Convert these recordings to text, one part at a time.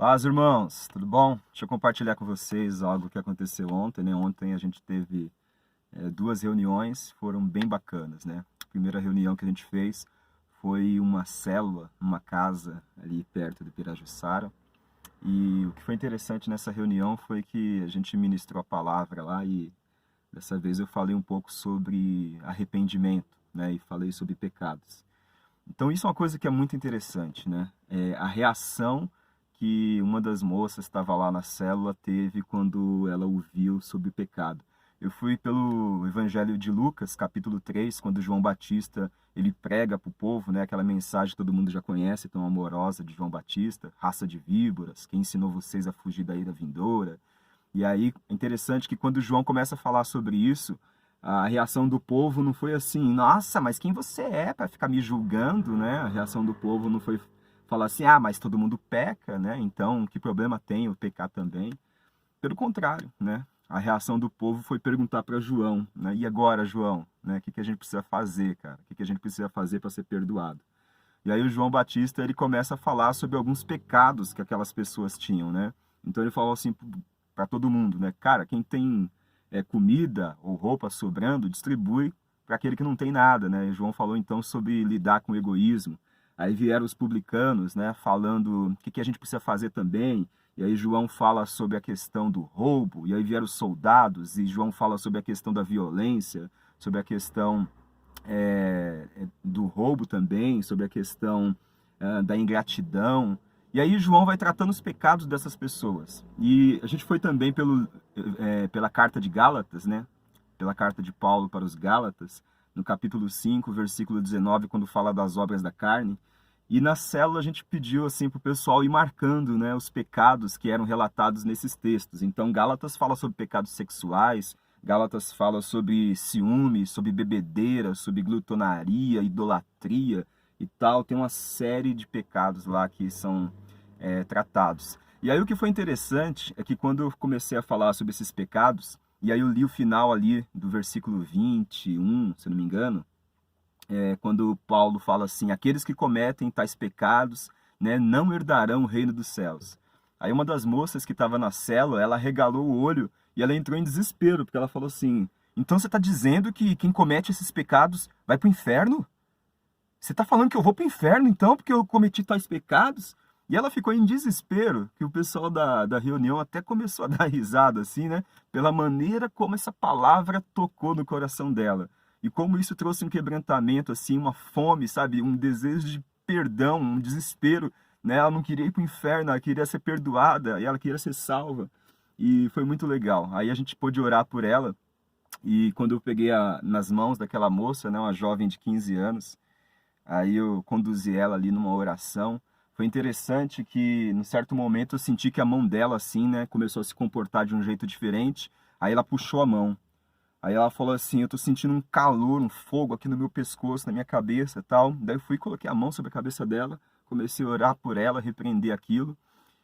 Paz, irmãos, tudo bom? Deixa eu compartilhar com vocês algo que aconteceu ontem, né? Ontem a gente teve duas reuniões, foram bem bacanas, né? A primeira reunião que a gente fez foi uma célula, numa casa ali perto de Pirajussara. E o que foi interessante nessa reunião foi que a gente ministrou a palavra lá e dessa vez eu falei um pouco sobre arrependimento, né? E falei sobre pecados. Então isso é uma coisa que é muito interessante, né? A reação que uma das moças estava lá na célula teve quando ela ouviu sobre o pecado. Eu fui pelo Evangelho de Lucas, capítulo 3, quando João Batista ele prega para o povo, né? Aquela mensagem que todo mundo já conhece, tão amorosa de João Batista, raça de víboras, quem ensinou vocês a fugir da ira vindoura. E aí é interessante que quando João começa a falar sobre isso, a reação do povo não foi assim, nossa, mas quem você é para ficar me julgando, né? A reação do povo não foi falar assim, ah, mas todo mundo peca, né? Então, que problema tem eu pecar também? Pelo contrário, né? A reação do povo foi perguntar para João, né? E agora, João, né? O que a gente precisa fazer, cara? O que a gente precisa fazer para ser perdoado? E aí o João Batista, ele começa a falar sobre alguns pecados que aquelas pessoas tinham, né? Então ele falou assim para todo mundo, né? Cara, quem tem comida ou roupa sobrando, distribui para aquele que não tem nada, né? E João falou então sobre lidar com o egoísmo. Aí vieram os publicanos, né? Falando o que a gente precisa fazer também. E aí João fala sobre a questão do roubo. E aí vieram os soldados e João fala sobre a questão da violência, sobre a questão do roubo também, sobre a questão da ingratidão. E aí João vai tratando os pecados dessas pessoas. E a gente foi também pela carta de Gálatas, né? Pela carta de Paulo para os Gálatas, no capítulo 5, versículo 19, quando fala das obras da carne. E na célula a gente pediu assim para o pessoal ir marcando, né, os pecados que eram relatados nesses textos. Então Gálatas fala sobre pecados sexuais, Gálatas fala sobre ciúme, sobre bebedeira, sobre glutonaria, idolatria e tal. Tem uma série de pecados lá que são tratados. E aí o que foi interessante é que quando eu comecei a falar sobre esses pecados, e aí eu li o final ali do versículo 21, se não me engano, quando Paulo fala assim, aqueles que cometem tais pecados, né, não herdarão o reino dos céus. Aí uma das moças que estava na célula, ela regalou o olho e ela entrou em desespero, porque ela falou assim, então você está dizendo que quem comete esses pecados vai para o inferno? Você está falando que eu vou para o inferno então, porque eu cometi tais pecados? E ela ficou em desespero, que o pessoal da reunião até começou a dar risada assim, né, pela maneira como essa palavra tocou no coração dela. E como isso trouxe um quebrantamento, assim, uma fome, sabe? Um desejo de perdão, um desespero, né? Ela não queria ir para o inferno, ela queria ser perdoada e ela queria ser salva. E foi muito legal. Aí a gente pôde orar por ela. E quando eu peguei nas mãos daquela moça, né, uma jovem de 15 anos, aí eu conduzi ela ali numa oração. Foi interessante que, num certo momento, eu senti que a mão dela, assim, né, começou a se comportar de um jeito diferente. Aí ela puxou a mão. Aí ela falou assim, eu tô sentindo um calor, um fogo aqui no meu pescoço, na minha cabeça e tal. Daí eu fui e coloquei a mão sobre a cabeça dela, comecei a orar por ela, repreender aquilo.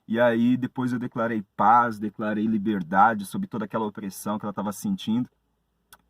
E aí depois eu declarei paz, declarei liberdade sobre toda aquela opressão que ela estava sentindo.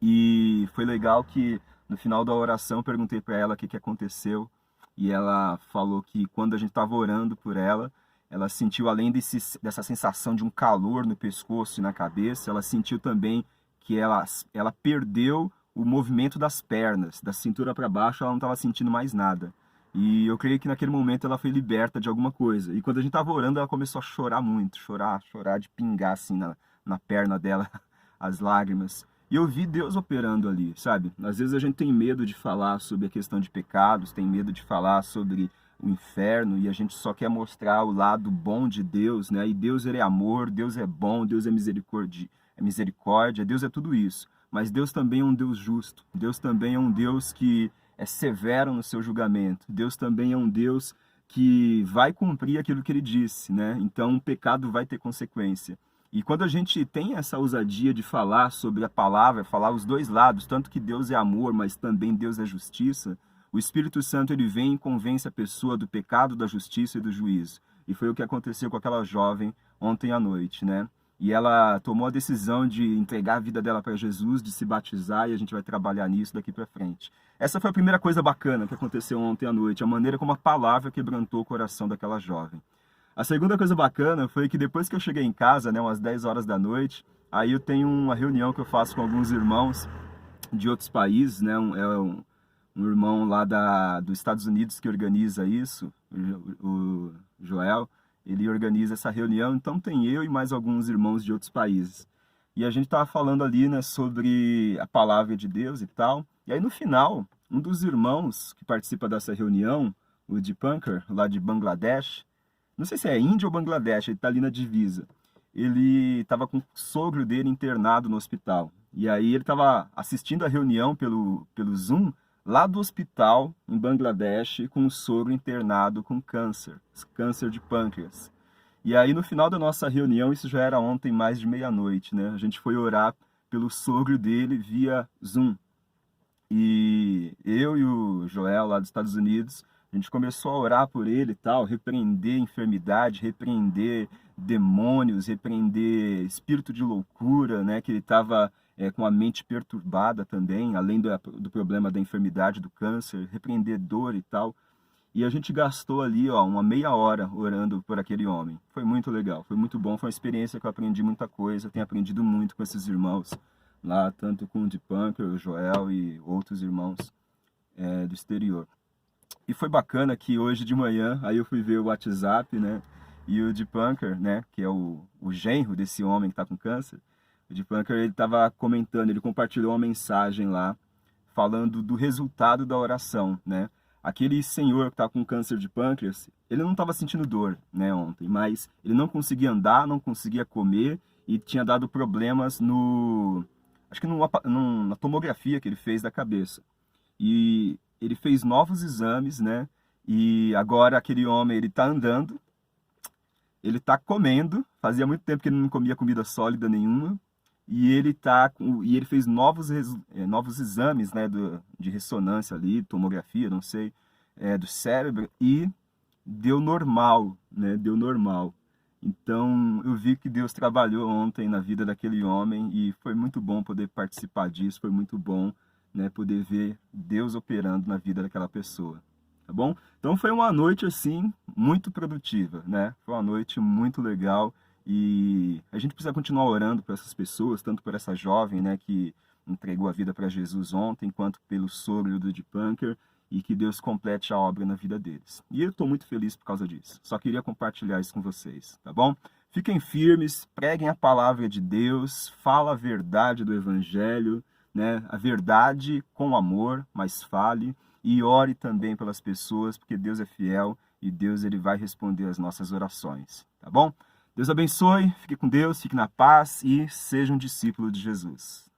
E foi legal que no final da oração eu perguntei para ela o que aconteceu. E ela falou que quando a gente estava orando por ela, ela sentiu, além dessa sensação de um calor no pescoço e na cabeça, ela sentiu também que ela perdeu o movimento das pernas, da cintura para baixo, ela não estava sentindo mais nada. E eu creio que naquele momento ela foi liberta de alguma coisa. E quando a gente estava orando, ela começou a chorar muito, chorar de pingar assim na perna dela as lágrimas. E eu vi Deus operando ali, sabe? Às vezes a gente tem medo de falar sobre a questão de pecados, tem medo de falar sobre o inferno e a gente só quer mostrar o lado bom de Deus, né? E Deus ele é amor, Deus é bom, Deus é misericórdia, Deus é tudo isso. Mas Deus também é um Deus justo. Deus também é um Deus que é severo no seu julgamento. Deus também é um Deus que vai cumprir aquilo que ele disse, né? Então o pecado vai ter consequência. E quando a gente tem essa ousadia de falar sobre a palavra, falar os dois lados, tanto que Deus é amor, mas também Deus é justiça, o Espírito Santo ele vem e convence a pessoa do pecado, da justiça e do juízo. E foi o que aconteceu com aquela jovem ontem à noite, né? E ela tomou a decisão de entregar a vida dela para Jesus, de se batizar, e a gente vai trabalhar nisso daqui para frente. Essa foi a primeira coisa bacana que aconteceu ontem à noite, a maneira como a palavra quebrantou o coração daquela jovem. A segunda coisa bacana foi que depois que eu cheguei em casa, né, umas 10 horas da noite, aí eu tenho uma reunião que eu faço com alguns irmãos de outros países, né? Um irmão lá dos Estados Unidos que organiza isso, o Joel, ele organiza essa reunião, então tem eu e mais alguns irmãos de outros países. E a gente estava falando ali, né, sobre a palavra de Deus e tal. E aí no final, um dos irmãos que participa dessa reunião, o Dipankar, lá de Bangladesh, não sei se é Índia ou Bangladesh, ele está ali na divisa. Ele estava com o sogro dele internado no hospital. E aí ele estava assistindo a reunião pelo Zoom, lá do hospital, em Bangladesh, com o sogro internado com câncer de pâncreas. E aí no final da nossa reunião, isso já era ontem mais de meia-noite, né? A gente foi orar pelo sogro dele via Zoom. E eu e o Joel, lá dos Estados Unidos, a gente começou a orar por ele e tal, repreender enfermidade, repreender demônios, repreender espírito de loucura, né? Que ele estava com a mente perturbada também, além do problema da enfermidade, do câncer, repreender dor e tal. E a gente gastou ali, ó, uma meia hora orando por aquele homem. Foi muito legal, foi muito bom, foi uma experiência que eu aprendi muita coisa, tenho aprendido muito com esses irmãos lá, tanto com o Dipankar, o Joel e outros irmãos do exterior. E foi bacana que hoje de manhã, aí eu fui ver o WhatsApp, né? E o Dipankar, né, que é o genro desse homem que está com câncer, o Dipankar, ele estava comentando, ele compartilhou uma mensagem lá, falando do resultado da oração, né? Aquele senhor que está com câncer de pâncreas, ele não estava sentindo dor, né, ontem, mas ele não conseguia andar, não conseguia comer e tinha dado problemas acho que na tomografia que ele fez da cabeça. E ele fez novos exames, né? E agora aquele homem, ele está andando, ele está comendo, fazia muito tempo que ele não comia comida sólida nenhuma, e ele fez novos exames, né, de ressonância ali, tomografia, não sei, do cérebro, e deu normal, né? Deu normal. Então, eu vi que Deus trabalhou ontem na vida daquele homem e foi muito bom poder participar disso, foi muito bom, né, poder ver Deus operando na vida daquela pessoa, tá bom? Então foi uma noite assim muito produtiva, né? Foi uma noite muito legal e a gente precisa continuar orando por essas pessoas, tanto por essa jovem, né, que entregou a vida para Jesus ontem, quanto pelo sogro do Dipankar, e que Deus complete a obra na vida deles. E eu estou muito feliz por causa disso. Só queria compartilhar isso com vocês, tá bom? Fiquem firmes, preguem a palavra de Deus, fala a verdade do Evangelho, né? A verdade com amor, mas fale. E ore também pelas pessoas, porque Deus é fiel e Deus ele vai responder as nossas orações, tá bom? Deus abençoe, fique com Deus, fique na paz e seja um discípulo de Jesus.